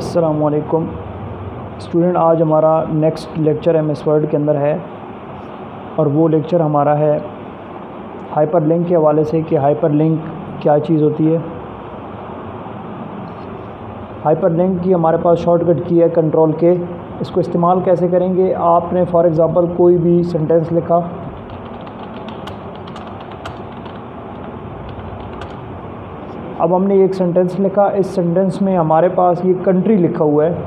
अस्सलामुअलैकुम स्टूडेंट, आज हमारा नेक्स्ट लेक्चर एमएस वर्ड के अंदर है और वो लेक्चर हमारा है हाइपरलिंक के हवाले से कि हाइपरलिंक क्या चीज़ होती है। हाइपरलिंक की हमारे पास शॉर्टकट की है कंट्रोल के। इसको इस्तेमाल कैसे करेंगे? आपने फॉर एग्ज़ाम्पल कोई भी सेंटेंस लिखा, अब हमने एक सेंटेंस लिखा, इस सेंटेंस में हमारे पास ये कंट्री लिखा हुआ है।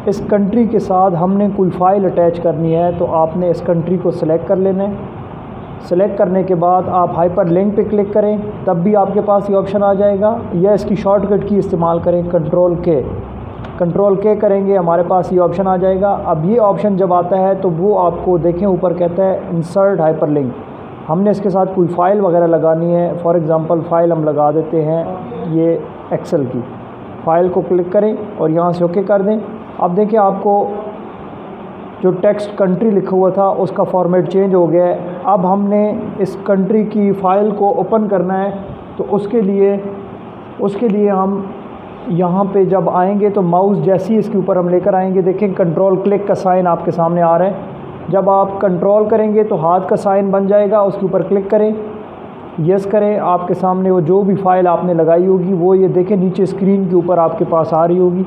इस कंट्री के साथ हमने कोई फ़ाइल अटैच करनी है तो आपने इस कंट्री को सिलेक्ट कर लेना है। सिलेक्ट करने के बाद आप हाइपर लिंक पे क्लिक करें, तब भी आपके पास ये ऑप्शन आ जाएगा, या इसकी शॉर्टकट की इस्तेमाल करें कंट्रोल के करेंगे, हमारे पास ये ऑप्शन आ जाएगा। अब ये ऑप्शन जब आता है तो वो आपको देखें ऊपर कहता है इंसर्ट हाइपर लिंक। हमने इसके साथ कोई फ़ाइल वगैरह लगानी है, फॉर एग्ज़ाम्पल फ़ाइल हम लगा देते हैं ये एक्सेल की फ़ाइल को क्लिक करें और यहाँ से ओके कर दें। अब देखिए आपको जो टेक्स्ट कंट्री लिखा हुआ था उसका फॉर्मेट चेंज हो गया है। अब हमने इस कंट्री की फ़ाइल को ओपन करना है तो उसके लिए हम यहाँ पे जब आएंगे तो माउस जैसे ही इसके ऊपर हम लेकर आएंगे, देखें कंट्रोल क्लिक का साइन आपके सामने आ रहा है। जब आप कंट्रोल करेंगे तो हाथ का साइन बन जाएगा, उसके ऊपर क्लिक करें, यस करें, आपके सामने वो जो भी फ़ाइल आपने लगाई होगी वो ये देखें नीचे स्क्रीन के ऊपर आपके पास आ रही होगी।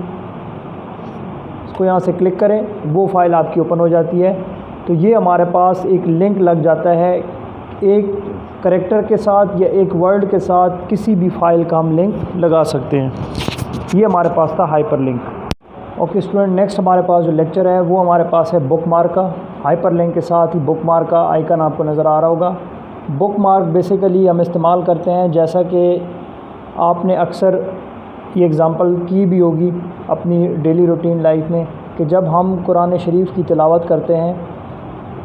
इसको यहाँ से क्लिक करें, वो फ़ाइल आपकी ओपन हो जाती है। तो ये हमारे पास एक लिंक लग जाता है, एक करैक्टर के साथ या एक वर्ड के साथ किसी भी फ़ाइल का हम लिंक लगा सकते हैं। ये हमारे पास था hyper link. Okay student, next हमारे पास जो लेक्चर है वो हमारे पास है बुक मार्क का। हाइपर लिंक के साथ ही बुक मार्क का आइकन आपको नज़र आ रहा होगा। बुक मार्क बेसिकली हम इस्तेमाल करते हैं, जैसा कि आपने अक्सर ये एग्ज़ाम्पल की भी होगी अपनी डेली रूटीन लाइफ में, कि जब हम कुरान शरीफ की तिलावत करते हैं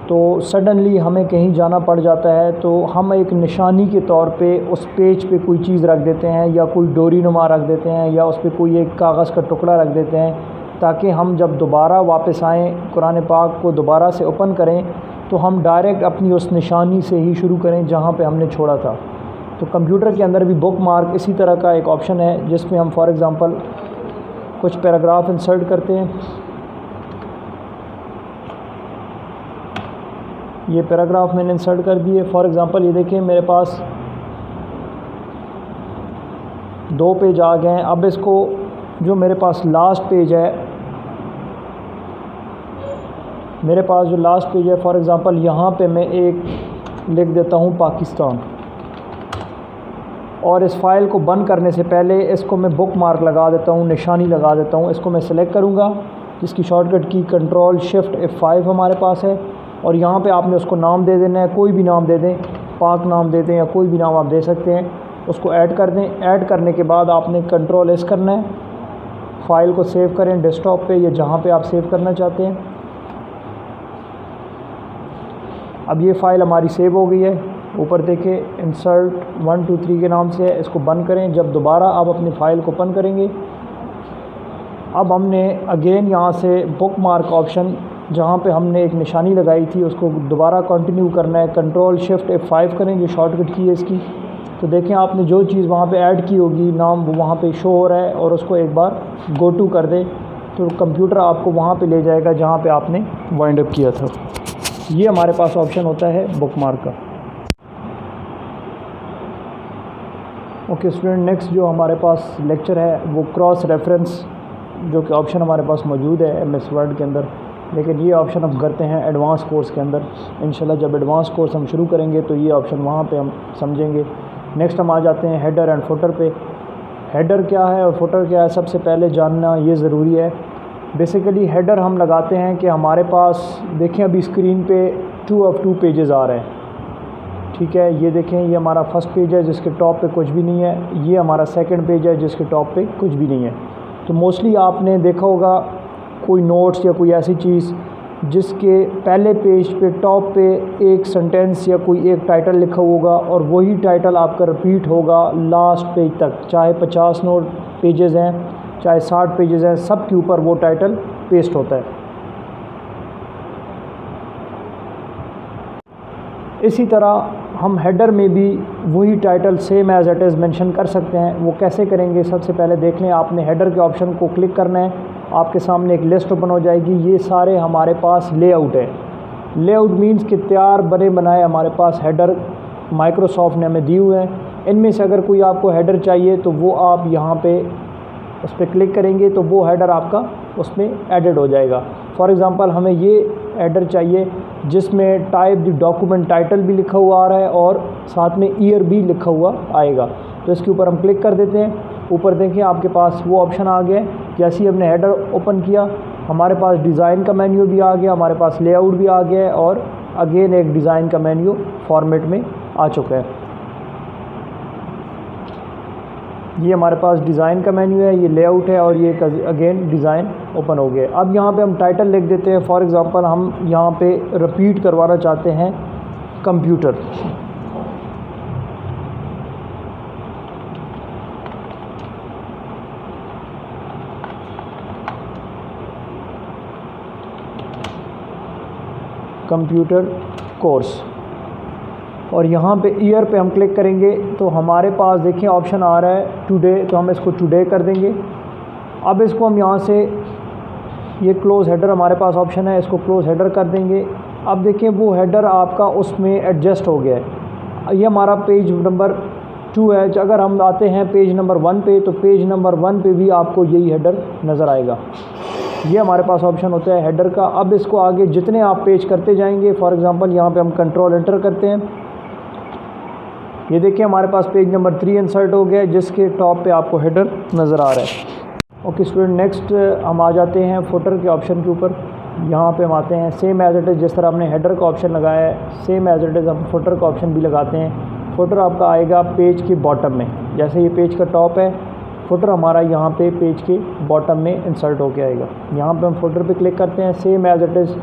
तो सडनली हमें कहीं जाना पड़ जाता है तो हम एक निशानी के तौर पे उस पेज पे कोई चीज़ रख देते हैं, या कोई डोरी नुमा रख देते हैं, या उस पर कोई एक कागज़ का टुकड़ा रख देते हैं, ताकि हम जब दोबारा वापस आएँ कुरान पाक को दोबारा से ओपन करें तो हम डायरेक्ट अपनी उस निशानी से ही शुरू करें जहाँ पे हमने छोड़ा था। तो कंप्यूटर के अंदर भी बुक मार्क इसी तरह का एक ऑप्शन है, जिसमें हम फॉर एग्ज़ाम्पल कुछ पैराग्राफ इंसर्ट करते हैं। ये पैराग्राफ मैंने इंसर्ट कर दिए। फॉर एग्ज़ाम्पल ये देखिए मेरे पास 2 पेज आ गए हैं। अब इसको जो मेरे पास लास्ट पेज है, मेरे पास जो लास्ट पेज है फॉर एग्ज़ाम्पल यहाँ पे मैं एक लिख देता हूँ पाकिस्तान, और इस फ़ाइल को बंद करने से पहले इसको मैं बुक मार्क लगा देता हूँ, निशानी लगा देता हूँ। इसको मैं सिलेक्ट करूँगा, जिसकी शॉर्टकट की कंट्रोल शिफ्ट F5 हमारे पास है, और यहाँ पे आपने उसको नाम दे देना है, कोई भी नाम दे दें, पाक नाम दे दें या कोई भी नाम आप दे सकते हैं। उसको ऐड कर दें। ऐड करने के बाद आपने कंट्रोल S करना है, फ़ाइल को सेव करें डेस्कटॉप पे या जहाँ पे आप सेव करना चाहते हैं। अब ये फ़ाइल हमारी सेव हो गई है। ऊपर देखें इंसर्ट 1 2 3 के नाम से है। इसको बंद करें। जब दोबारा आप अपनी फ़ाइल को ओपन करेंगे, अब हमने अगेन यहाँ से बुक मार्क ऑप्शन जहाँ पे हमने एक निशानी लगाई थी उसको दोबारा कंटिन्यू करना है। कंट्रोल शिफ्ट F5 करें, जो शॉर्टकट की है इसकी। तो देखें आपने जो चीज़ वहाँ पे ऐड की होगी नाम, वो वहाँ पे शो हो रहा है, और उसको एक बार गो टू कर दें तो कंप्यूटर आपको वहाँ पे ले जाएगा जहाँ पे आपने वाइंड अप किया था। ये हमारे पास ऑप्शन होता है बुक मार्क का। ओके स्टूडेंट, नेक्स्ट जो हमारे पास लेक्चर है वो क्रॉस रेफरेंस, जो कि ऑप्शन हमारे पास मौजूद है एमएस वर्ड के अंदर, लेकिन ये ऑप्शन हम करते हैं एडवांस कोर्स के अंदर। इंशाल्लाह जब एडवांस कोर्स हम शुरू करेंगे तो ये ऑप्शन वहाँ पे हम समझेंगे। नेक्स्ट हम आ जाते हैं हेडर एंड फुटर पे। हेडर क्या है और फुटर क्या है, सबसे पहले जानना ये ज़रूरी है। बेसिकली हेडर हम लगाते हैं कि हमारे पास देखें अभी स्क्रीन पे 2 of 2 पेजेस आ रहे हैं, ठीक है। ये देखें, ये हमारा फर्स्ट पेज है जिसके टॉप पे कुछ भी नहीं है, ये हमारा सेकंड पेज है जिसके टॉप पे कुछ भी नहीं है। तो मोस्टली आपने देखा होगा कोई नोट्स या कोई ऐसी चीज़ जिसके पहले पेज पे टॉप पे एक सेंटेंस या कोई एक टाइटल लिखा होगा, और वही टाइटल आपका रिपीट होगा लास्ट पेज तक, चाहे 50 नोट पेजेस हैं चाहे 60 पेजेस हैं, सब के ऊपर वो टाइटल पेस्ट होता है। इसी तरह हम हेडर में भी वही title same as it is mention कर सकते हैं। वो कैसे करेंगे, सबसे पहले देख लें। आपने हेडर के ऑप्शन को क्लिक करना है, आपके सामने एक लिस्ट ओपन हो जाएगी। ये सारे हमारे पास लेआउट है। लेआउट मींस कि तैयार बने बनाए हमारे पास हेडर माइक्रोसॉफ्ट ने हमें दिए हुए हैं। इनमें से अगर कोई आपको हेडर चाहिए तो वो आप यहाँ पे उस पर क्लिक करेंगे तो वो हेडर आपका उसमें एडिड हो जाएगा। फॉर एग्ज़ाम्पल हमें ये हेडर चाहिए जिसमें टाइप द डॉक्यूमेंट टाइटल भी लिखा हुआ आ रहा है और साथ में ईयर भी लिखा हुआ आएगा। तो इसके ऊपर हम क्लिक कर देते हैं। ऊपर देखें आपके पास वो ऑप्शन आ गया है। जैसे ही हमने हेडर ओपन किया हमारे पास डिज़ाइन का मेन्यू भी आ गया, हमारे पास लेआउट भी आ गया है और अगेन एक डिज़ाइन का मेन्यू फॉर्मेट में आ चुका है। ये हमारे पास डिज़ाइन का मेन्यू है, ये लेआउट है और ये अगेन डिज़ाइन ओपन हो गया। अब यहाँ पे हम टाइटल लिख देते हैं। फॉर एग्ज़ाम्पल हम यहाँ पे रिपीट करवाना चाहते हैं कंप्यूटर। कंप्यूटर कोर्स और यहाँ पे ईयर पे हम क्लिक करेंगे तो हमारे पास देखिए ऑप्शन आ रहा है टुडे, तो हम इसको टुडे कर देंगे। अब इसको हम यहाँ से ये क्लोज़ हेडर हमारे पास ऑप्शन है, इसको क्लोज़ हेडर कर देंगे। अब देखिए वो हेडर आपका उसमें एडजस्ट हो गया है। ये हमारा पेज नंबर 2 है। अगर हम आते हैं पेज नंबर 1 पे तो पेज नंबर 1 पे भी आपको यही हेडर नज़र आएगा। ये हमारे पास ऑप्शन होता है हेडर का। अब इसको आगे जितने आप पेज करते जाएंगे, फॉर एग्ज़ाम्पल यहाँ पे हम कंट्रोल एंटर करते हैं। ये देखिए हमारे पास पेज नंबर 3 इंसर्ट हो गया है जिसके टॉप पे आपको हेडर नज़र आ रहा है। ओके स्टूडेंट, नेक्स्ट हम आ जाते हैं फुटर के ऑप्शन के ऊपर। यहाँ पे हम आते हैं सेम एज़ इट इज़, जिस तरह हमने हेडर का ऑप्शन लगाया है सेम एज़ इट इज़ हम फुटर का ऑप्शन भी लगाते हैं। फुटर आपका आएगा पेज के बॉटम में। जैसे ये पेज का टॉप है, फुटर हमारा यहाँ पे पेज के बॉटम में इंसर्ट होके आएगा। यहाँ पे हम फुटर पे क्लिक करते हैं, सेम एज़ इट इज़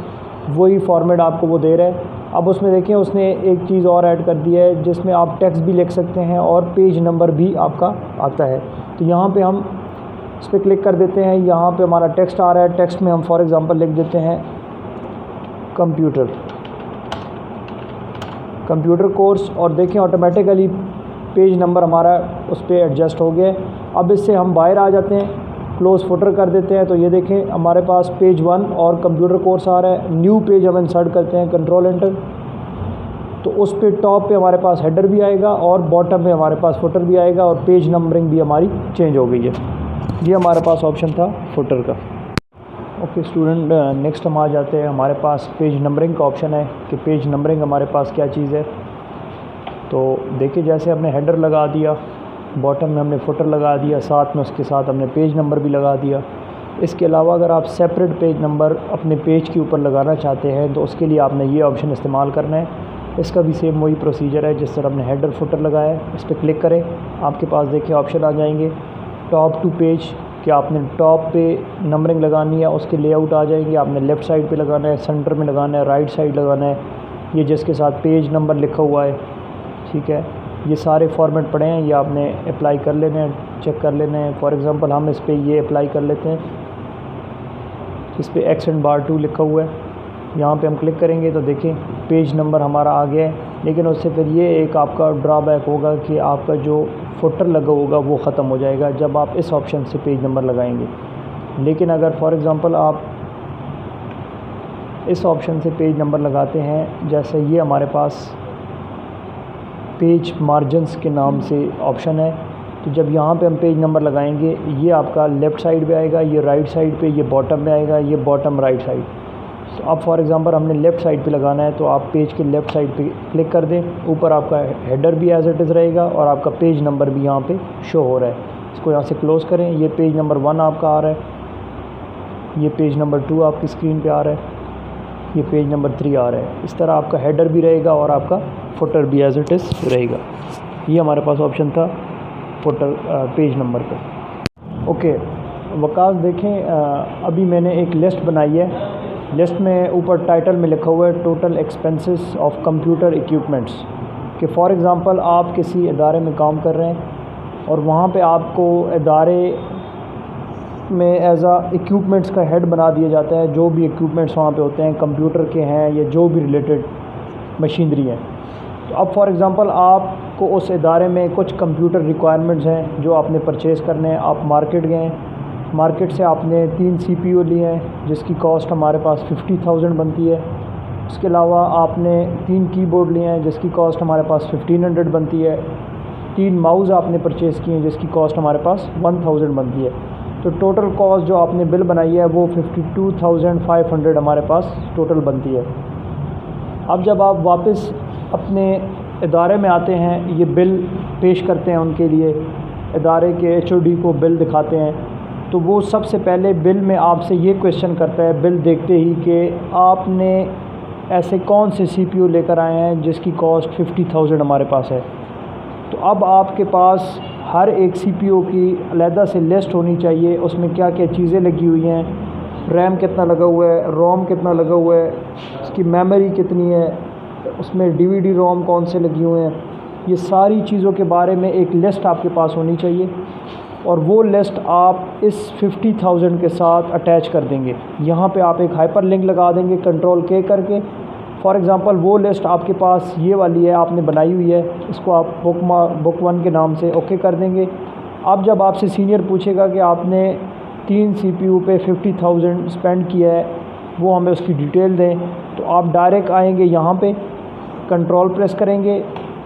वही फॉर्मेट आपको वो दे रहा है। अब उसमें देखिए उसने एक चीज़ और ऐड कर दिया है जिसमें आप टेक्स्ट भी लिख सकते हैं और पेज नंबर भी आपका आता है। तो यहाँ पे हम इस पर क्लिक कर देते हैं। यहाँ पे हमारा टेक्स्ट आ रहा है। टेक्स्ट में हम फॉर एग्ज़ाम्पल लिख देते हैं कंप्यूटर कोर्स और देखें ऑटोमेटिकली पेज नंबर हमारा उस पर एडजस्ट हो गया है। अब इससे हम बाहर आ जाते हैं, क्लोज़ फुटर कर देते हैं। तो ये देखें हमारे पास पेज 1 और कंप्यूटर कोर्स आ रहा है। न्यू पेज हम इंसर्ट करते हैं, कंट्रोल एंटर। तो उस पे टॉप पे हमारे पास हेडर भी आएगा और बॉटम में हमारे पास फुटर भी आएगा और पेज नंबरिंग भी हमारी चेंज हो गई है। ये हमारे पास ऑप्शन था फुटर का। ओके स्टूडेंट, नेक्स्ट हम आ जाते हैं, हमारे पास पेज नंबरिंग का ऑप्शन है कि पेज नंबरिंग हमारे पास क्या चीज़ है। तो देखिए जैसे हमने हेडर लगा दिया, बॉटम में हमने फुटर लगा दिया, साथ में उसके साथ हमने पेज नंबर भी लगा दिया। इसके अलावा अगर आप सेपरेट पेज नंबर अपने पेज के ऊपर लगाना चाहते हैं तो उसके लिए आपने ये ऑप्शन इस्तेमाल करना है। इसका भी सेम वही प्रोसीजर है जिस तरह हमने हेडर फुटर लगाया है। इस पर क्लिक करें, आपके पास देखिए ऑप्शन आ जाएंगे टॉप टू पेज कि आपने टॉप पे नंबरिंग लगानी है, उसके लेआउट आ जाएंगे। आपने लेफ़्ट साइड पे लगाना है, सेंटर में लगाना है, राइट साइड लगाना है, ये जिसके साथ पेज नंबर लिखा हुआ है। ठीक है, ये सारे फॉर्मेट पड़े हैं, ये आपने अप्लाई कर लेने हैं, चेक कर लेने हैं। फॉर एग्ज़ाम्पल हम इस पर ये अप्लाई कर लेते हैं, इस पर X&2 लिखा हुआ है। यहाँ पे हम क्लिक करेंगे तो देखें पेज नंबर हमारा आ गया है। लेकिन उससे फिर ये एक आपका ड्रॉबैक होगा कि आपका जो फुटर लगा होगा वो ख़त्म हो जाएगा जब आप इस ऑप्शन से पेज नंबर लगाएंगे। लेकिन अगर फॉर एग्ज़ाम्पल आप इस ऑप्शन से पेज नंबर लगाते हैं, जैसे ये हमारे पास पेज मार्जिन्स के नाम से ऑप्शन है, तो जब यहाँ पे हम पेज नंबर लगाएंगे ये आपका लेफ़्ट साइड पे आएगा, ये राइट साइड पे, ये बॉटम में आएगा, ये बॉटम राइट साइड। तो अब फॉर एग्ज़ाम्पल हमने लेफ़्ट साइड पे लगाना है तो आप पेज के लेफ़्ट साइड पे क्लिक कर दें। ऊपर आपका हेडर भी एज इट इज़ रहेगा और आपका पेज नंबर भी यहाँ पे शो हो रहा है। इसको यहाँ से क्लोज़ करें। ये पेज नंबर 1 आपका आ रहा है, ये पेज नंबर 2 आपकी स्क्रीन पे आ रहा है, ये पेज नंबर 3 आ रहा है। इस तरह आपका हेडर भी रहेगा और आपका फुटर भी एज इट इज़ रहेगा। ये हमारे पास ऑप्शन था फुटर पेज नंबर पे। ओके वकास, देखें अभी मैंने एक लिस्ट बनाई है। लिस्ट में ऊपर टाइटल में लिखा हुआ है total expenses of computer equipments, कि फ़ॉर एग्ज़ाम्पल आप किसी इदारे में काम कर रहे हैं और वहाँ पे आपको इदारे में एज आ इक्विपमेंट्स का हेड बना दिया जाता है। जो भी इक्विपमेंट्स वहाँ पे होते हैं कंप्यूटर के हैं या जो भी रिलेटेड मशीनरी हैं, तो अब फॉर एग्ज़ाम्पल आपको उस इदारे में कुछ कंप्यूटर रिक्वायरमेंट्स हैं जो आपने परचेज़ करने हैं। आप मार्केट गए, मार्केट से आपने 3 CPU लिए हैं जिसकी कॉस्ट हमारे पास 50,000 बनती है। उसके अलावा आपने 3 कीबोर्ड लिए हैं जिसकी कॉस्ट हमारे पास 1500 बनती है। 3 माउस आपने परचेज़ किए हैं जिसकी कॉस्ट हमारे पास 1000 बनती है। तो टोटल कॉस्ट जो आपने बिल बनाई है वो 52,500 हमारे पास टोटल बनती है। अब जब आप वापस अपने इदारे में आते हैं, ये बिल पेश करते हैं उनके लिए, इदारे के HOD को बिल दिखाते हैं, तो वो सबसे पहले बिल में आपसे ये क्वेश्चन करता है बिल देखते ही कि आपने ऐसे कौन से CPU लेकर आए हैं जिसकी कॉस्ट 50,000 हमारे पास है। तो अब आपके पास हर एक CPU की अलहदा से लिस्ट होनी चाहिए, उसमें क्या क्या चीज़ें लगी हुई हैं, रैम कितना लगा हुआ है, रोम कितना लगा हुआ है, उसकी मेमोरी कितनी है, उसमें DVD रोम कौन से लगी हुए हैं, ये सारी चीज़ों के बारे में एक लिस्ट आपके पास होनी चाहिए। और वो लिस्ट आप इस 50,000 के साथ अटैच कर देंगे। यहाँ पे आप एक हाइपर लिंक लगा देंगे Ctrl+K करके। फॉर एग्ज़ाम्पल वो लिस्ट आपके पास ये वाली है, आपने बनाई हुई है, इसको आप बुक 1 के नाम से ओके कर देंगे। अब जब आपसे सीनियर पूछेगा कि आपने 3 CPU पे 50,000 स्पेंड किया है, वो हमें उसकी डिटेल दें, तो आप डायरेक्ट आएंगे यहाँ पे, कंट्रोल प्रेस करेंगे,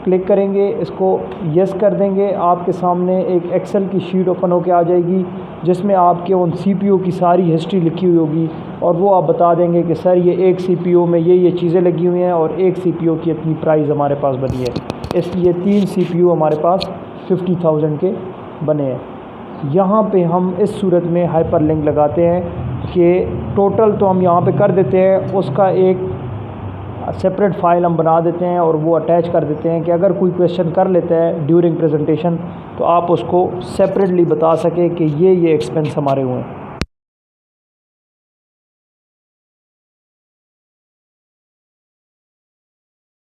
क्लिक करेंगे, इसको यस कर देंगे। आपके सामने एक एक्सेल की शीट ओपन होकर आ जाएगी जिसमें आपके उन CPU की सारी हिस्ट्री लिखी हुई होगी और वो आप बता देंगे कि सर ये एक CPU में ये चीज़ें लगी हुई हैं और एक CPU की इतनी प्राइस हमारे पास बनी है, इसलिए 3 CPU हमारे पास 50,000 के बने हैं। यहाँ पे हम इस सूरत में हाइपर लिंक लगाते हैं कि टोटल तो हम यहाँ पे कर देते हैं, उसका एक सेपरेट फ़ाइल हम बना देते हैं और वो अटैच कर देते हैं कि अगर कोई क्वेश्चन कर लेता है ड्यूरिंग प्रेजेंटेशन तो आप उसको सेपरेटली बता सकें कि ये एक्सपेंस हमारे हुए हैं।